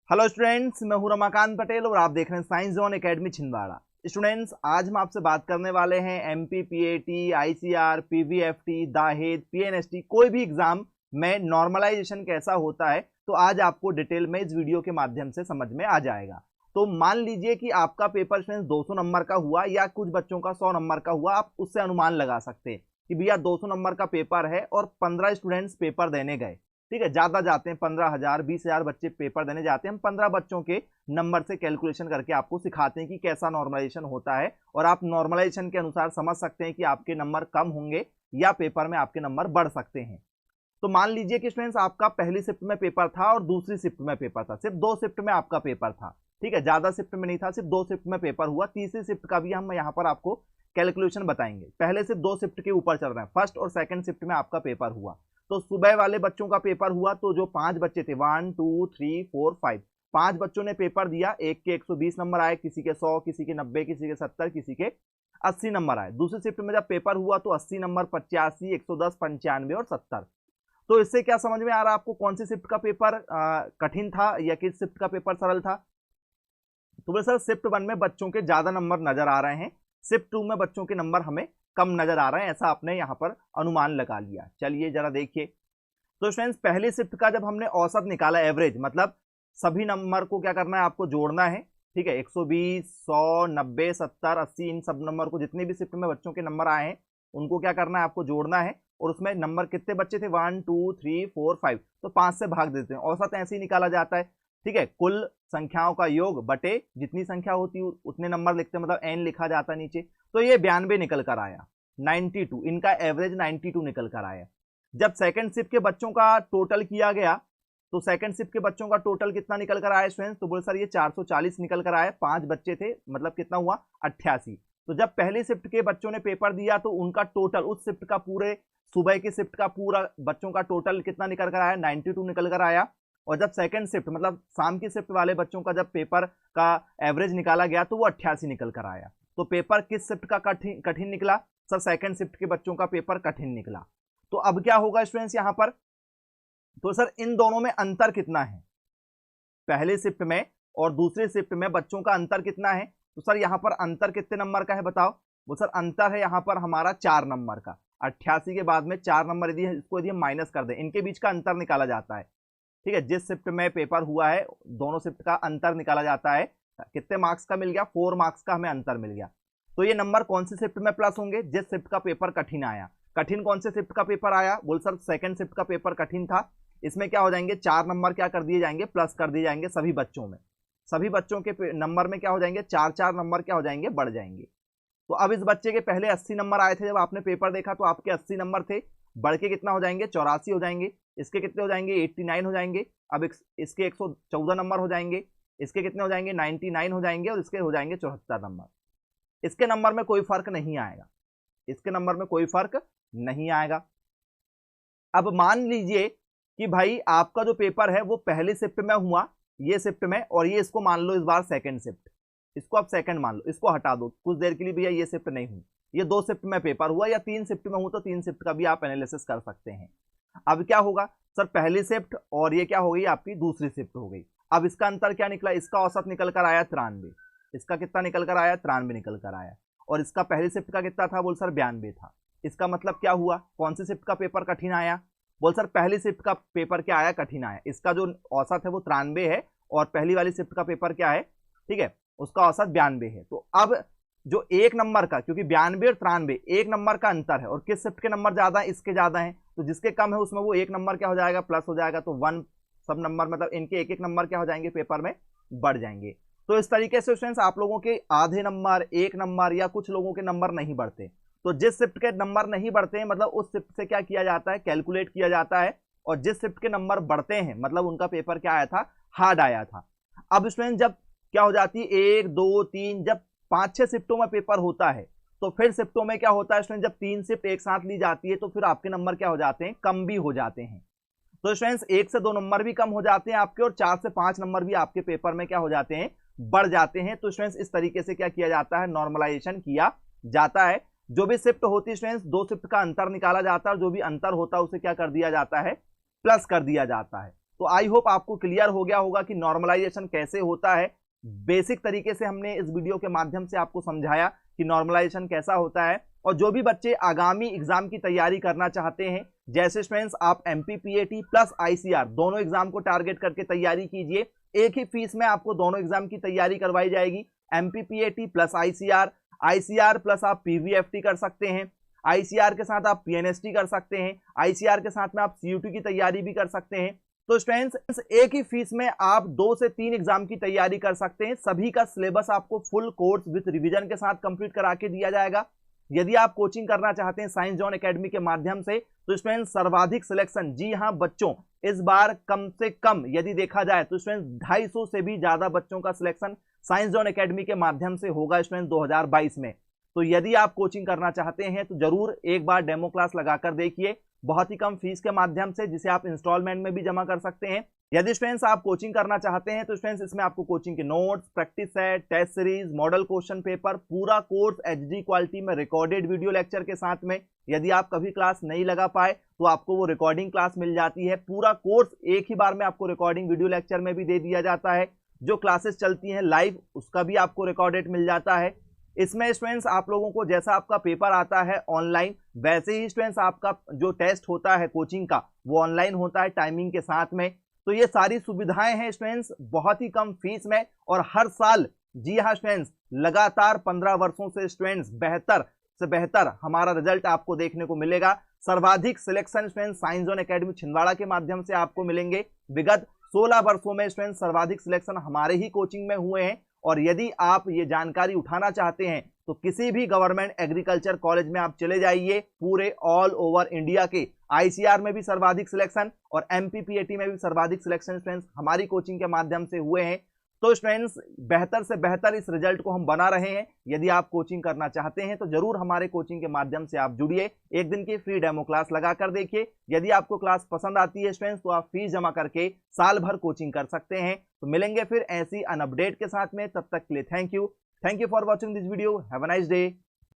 Hello students, मैं हूं रमाकांत पटेल और आप देख रहे हैं science zone academy Chhindwara. Students, आज हम आपसे बात करने वाले हैं एमपी, पीएटी, आईसीआर, पीवीएफटी, दाहेद, पीएनएसटी, कोई भी एग्जाम में नॉर्मलाइजेशन कैसा होता है। तो आज आपको डिटेल में इस वीडियो के माध्यम से समझ में आ जाएगा। तो मान लीजिए कि आपका पेपर स्टूडेंट्स 200 नंबर का हुआ या कुछ बच्चों का 100 नंबर का हुआ। आप उससे अनुमान लगा सकते हैं कि भैया 200 नंबर का पेपर है और 15 स्टूडेंट्स पेपर देने गए। ठीक है, ज्यादा जाते हैं, 15,000 20,000 बच्चे पेपर देने जाते हैं। हम 15 बच्चों के नंबर से कैलकुलेशन करके आपको सिखाते हैं कि कैसा नॉर्मलाइजेशन होता है और आप नॉर्मलाइजेशन के अनुसार समझ सकते हैं कि आपके नंबर कम होंगे या पेपर में आपके नंबर बढ़ सकते हैं। तो मान लीजिए कि स्टूडेंट्स आपका पहली शिफ्ट में पेपर था और दूसरी शिफ्ट में पेपर था, सिर्फ 2 शिफ्ट में आपका पेपर था। ठीक है, ज्यादा शिफ्ट में नहीं था, सिर्फ 2 शिफ्ट में पेपर हुआ। तीसरी शिफ्ट का भी हम यहाँ पर आपको कैलकुलेशन बताएंगे। पहले से 2 शिफ्ट के ऊपर चल रहे हैं, फर्स्ट और सेकंड शिफ्ट में आपका पेपर हुआ। तो सुबह वाले बच्चों का पेपर हुआ, तो जो 5 बच्चे थे 1 2 3 4 5, 5 बच्चों ने पेपर दिया। एक के 120 नंबर आए, किसी के 100, किसी के 90, किसी के 70, किसी के 80 नंबर आए। दूसरी शिफ्ट में जब पेपर हुआ तो 80 नंबर, 85, 110, 95 और 70। तो इससे क्या समझ में आ रहा है आपको, कौन सी शिफ्ट का पेपर कठिन था या किस शिफ्ट का पेपर सरल था? तो बोले सर शिफ्ट 1 में बच्चों के ज्यादा नंबर नजर आ रहे हैं, शिफ्ट 2 में बच्चों के नंबर हमें कम नजर आ रहे हैं, ऐसा आपने यहां पर अनुमान लगा लिया। चलिए जरा देखिए। तो स्टूडेंट्स पहली शिफ्ट का जब हमने औसत निकाला, एवरेज, मतलब सभी नंबर को क्या करना है, आपको जोड़ना है। ठीक है, 120, 100, 90, 70, 80, इन सब नंबर को, जितने भी शिफ्ट में बच्चों के नंबर आए हैं उनको क्या करना है, आपको जोड़ना है। और उसमें नंबर कितने बच्चे थे, 1 2 3 4 5, तो 5 से भाग देते हैं। औसत ऐसे ही निकाला जाता है। ठीक है, कुल संख्याओं का योग बटे जितनी संख्या होती है उतने नंबर लिखते हैं, मतलब एन लिखा जाता है नीचे। तो ये 92 निकल कर आया, 92, इनका एवरेज 92 निकल कर आया। जब सेकंड शिफ्ट के बच्चों का टोटल किया गया तो सेकंड शिफ्ट के बच्चों का टोटल कितना निकल कर आया स्टूडेंट्स? तो बोले सर ये 440 निकल कर आया। 5 बच्चे थे, मतलब कितना हुआ, 88। तो जब पहली शिफ्ट के बच्चों ने पेपर दिया तो उनका टोटल, उस शिफ्ट का, पूरे सुबह की शिफ्ट का पूरा बच्चों का टोटल कितना निकल कर आया, 92 निकल कर आया। और जब सेकंड शिफ्ट, मतलब शाम की शिफ्ट वाले बच्चों का जब पेपर का एवरेज निकाला गया तो वो 88 निकल कर आया। तो पेपर किस शिफ्ट का कठिन निकला? सर सेकंड शिफ्ट के बच्चों का पेपर कठिन निकला। तो अब क्या होगा स्टूडेंट्स यहां पर? तो सर इन दोनों में अंतर कितना है, पहले शिफ्ट में और दूसरी शिफ्ट में बच्चों का अंतर कितना है? तो सर यहां पर अंतर कितने नंबर का है बताओ? वो सर अंतर है यहां पर हमारा 4 नंबर का। 88 के बाद में 4 नंबर यदि इसको यदि हम माइनस कर दें, इनके बीच का अंतर निकाला जाता है। ठीक है, जिस शिफ्ट में पेपर हुआ है दोनों शिफ्ट का अंतर निकाला जाता है। कितने मार्क्स का मिल गया? 4 मार्क्स का हमें अंतर मिल गया। तो ये नंबर कौन सी शिफ्ट में प्लस होंगे? जिस शिफ्ट का पेपर कठिन आया। कठिन कौन से शिफ्ट का पेपर आया? बोल सर सेकंड शिफ्ट का पेपर कठिन था। इसमें क्या हो जाएंगे, 4 नंबर क्या कर दिए जाएंगे, प्लस कर दिए जाएंगे सभी बच्चों में। सभी बच्चों के नंबर में क्या हो जाएंगे, 4 नंबर क्या हो जाएंगे, बढ़ जाएंगे। तो अब इस बच्चे के पहले 80 नंबर आए थे, जब आपने पेपर देखा तो आपके 80 नंबर थे, बढ़ के कितना हो जाएंगे, 84 हो जाएंगे। इसके कितने हो जाएंगे, 89 हो जाएंगे। अब इसके 114 नंबर हो जाएंगे। इसके कितने हो जाएंगे, 99 हो जाएंगे। और इसके हो जाएंगे 74 नंबर। इसके नंबर में कोई फर्क नहीं आएगा, इसके नंबर में कोई फर्क नहीं आएगा। अब मान लीजिए कि भाई आपका जो पेपर है वो पहली शिफ्ट में हुआ, ये शिफ्ट में, और ये इसको मान लो इस बार सेकंड शिफ्ट, इसको आप सेकंड मान लो, इसको हटा दो कुछ देर के लिए, भैया ये शिफ्ट नहीं हुई, ये 2 शिफ्ट में पेपर हुआ, या 3 शिफ्ट में हुआ तो 3 शिफ्ट का भी आप एनालिसिस कर सकते हैं। अब क्या होगा सर, पहली शिफ्ट और ये क्या हो गई, आपकी दूसरी शिफ्ट हो गई। अब इसका अंतर क्या निकला, इसका औसत निकल कर आया 93। इसका कितना निकल कर आया, 93 निकल कर आया। और इसका पहली शिफ्ट का कितना था, बोल सर 92 था। इसका मतलब क्या हुआ, कौन सी शिफ्ट का पेपर कठिन आया? बोल सर पहली शिफ्ट का पेपर क्या आया, कठिन आया। इसका जो औसत है वो 93 है और पहली वाली शिफ्ट का पेपर क्या है, ठीक है, उसका औसत 92 है। तो अब जो 1 नंबर का, क्योंकि 92 और 93 1 नंबर का अंतर है, और किस शिफ्ट के नंबर ज्यादा है, इसके ज्यादा है, तो जिसके कम है उसमें वो 1 नंबर क्या हो जाएगा, प्लस हो जाएगा। तो 1 सब नंबर, मतलब इनके 1 नंबर क्या हो जाएंगे, पेपर में बढ़ जाएंगे। तो इस तरीके से स्टूडेंट्स आप लोगों के आधे नंबर, 1 नंबर, या कुछ लोगों के नंबर नहीं बढ़ते। तो जिस शिफ्ट के नंबर नहीं बढ़ते हैं, मतलब उस शिफ्ट से क्या किया जाता है, कैलकुलेट किया जाता है। और जिस शिफ्ट के नंबर बढ़ते हैं, मतलब उनका पेपर क्या आया था, हार्ड आया था। अब स्टूडेंट जब क्या हो जाती है, 1 2 3, जब 5-6 शिफ्टों में पेपर होता है तो फिर शिफ्टों में क्या होता है स्टूडेंट, जब 3 शिफ्ट एक साथ ली जाती है तो फिर आपके नंबर क्या हो जाते हैं, कम भी हो जाते हैं। तो स्टूडेंट्स 1 से 2 नंबर भी कम हो जाते हैं आपके, और 4 से 5 नंबर भी आपके पेपर में क्या हो जाते हैं, बढ़ जाते हैं। तो स्टूडेंट्स इस तरीके से क्या किया जाता है, नॉर्मलाइजेशन किया जाता है। जो भी शिफ्ट होती है स्टूडेंट्स, 2 शिफ्ट का अंतर निकाला जाता है, और जो भी अंतर होता है उसे क्या कर दिया जाता है, प्लस कर दिया जाता है। तो आई होप आपको क्लियर हो गया होगा कि नॉर्मलाइजेशन कैसे होता है। बेसिक तरीके से हमने इस वीडियो के माध्यम से आपको समझाया कि नॉर्मलाइजेशन कैसा होता है। और जो भी बच्चे आगामी एग्जाम की तैयारी करना चाहते हैं, जैसे स्टूडेंट्स आप एमपीपीएटी प्लस आईसीआर दोनों एग्जाम को टारगेट करके तैयारी कीजिए। एक ही फीस में आपको दोनों एग्जाम की तैयारी करवाई जाएगी। एमपीपीएटी प्लस आईसीआर, आईसीआर प्लस आप पीवीएफटी कर सकते हैं, आईसीआर के साथ आप पीएनएसटी कर सकते हैं, आईसीआर के साथ में आप सीयूटी की तैयारी भी कर सकते हैं। तो स्टूडेंट्स एक ही फीस में आप 2 से 3 एग्जाम की तैयारी कर सकते हैं। सभी का सिलेबस आपको फुल कोर्स विद रिवीजन के साथ कंप्लीट करा के दिया जाएगा। यदि आप कोचिंग करना चाहते हैं साइंस जोन एकेडमी के माध्यम से, तो स्टूडेंट्स सर्वाधिक सिलेक्शन, जी हां बच्चों, इस बार कम से कम यदि देखा जाए तो स्टूडेंट्स 250 से भी ज्यादा बच्चों का सिलेक्शन साइंस जोन एकेडमी के माध्यम से होगा स्टूडेंट्स 2022 में। तो यदि आप कोचिंग करना चाहते हैं तो जरूर एक बार डेमो क्लास लगाकर देखिए, बहुत ही कम फीस के माध्यम से, जिसे आप इंस्टॉलमेंट में भी जमा कर सकते हैं। यदि स्टूडेंट्स आप कोचिंग करना चाहते हैं तो स्टूडेंट्स इसमें आपको कोचिंग के notes, practice set, test series, model question paper, पूरा कोर्स एचडी क्वालिटी में रिकॉर्डेड वीडियो लेक्चर के साथ में, यदि आप कभी क्लास नहीं लगा पाए तो आपको वो रिकॉर्डिंग क्लास मिल जाती है। पूरा कोर्स एक ही बार में आपको रिकॉर्डिंग वीडियो लेक्चर में भी दे दिया जाता है। जो क्लासेस चलती हैं लाइव, उसका भी आपको रिकॉर्डेड मिल जाता है। इसमें स्टूडेंट्स आप लोगों को जैसा आपका पेपर आता है ऑनलाइन, वैसे ही स्टूडेंट्स आपका जो टेस्ट होता है कोचिंग का वो ऑनलाइन होता है टाइमिंग के साथ में। तो ये सारी सुविधाएं हैं स्टूडेंट्स बहुत ही कम फीस में, और हर साल, जी हाँ स्टूडेंट्स, लगातार 15 वर्षों से स्टूडेंट्स बेहतर से बेहतर हमारा रिजल्ट आपको देखने को मिलेगा। सर्वाधिक selection students science zone academy Chhindwara के माध्यम से आपको मिलेंगे। विगत 16 वर्षों में स्टूडेंट्स सर्वाधिक सिलेक्शन हमारे ही कोचिंग में हुए हैं। और यदि आप ये जानकारी उठाना चाहते हैं तो किसी भी गवर्नमेंट एग्रीकल्चर कॉलेज में आप चले जाइए। पूरे ऑल ओवर इंडिया के आईसीआर में भी सर्वाधिक सिलेक्शन और एमपीपीएटी में भी सर्वाधिक सिलेक्शन स्टूडेंट्स हमारी कोचिंग के माध्यम से हुए हैं। तो स्टूडेंट्स बेहतर से बेहतर इस रिजल्ट को हम बना रहे हैं। यदि आप कोचिंग करना चाहते हैं तो जरूर हमारे कोचिंग के माध्यम से आप जुड़िए। एक दिन की फ्री डेमो क्लास लगा कर देखिए। यदि आपको क्लास पसंद आती है स्टूडेंट्स तो आप फीस जमा करके साल भर कोचिंग कर सकते हैं। तो मिलेंगे फिर ऐसी अन अपडेट के साथ में, तब तक के लिए thank you for watching this video. Have a nice day.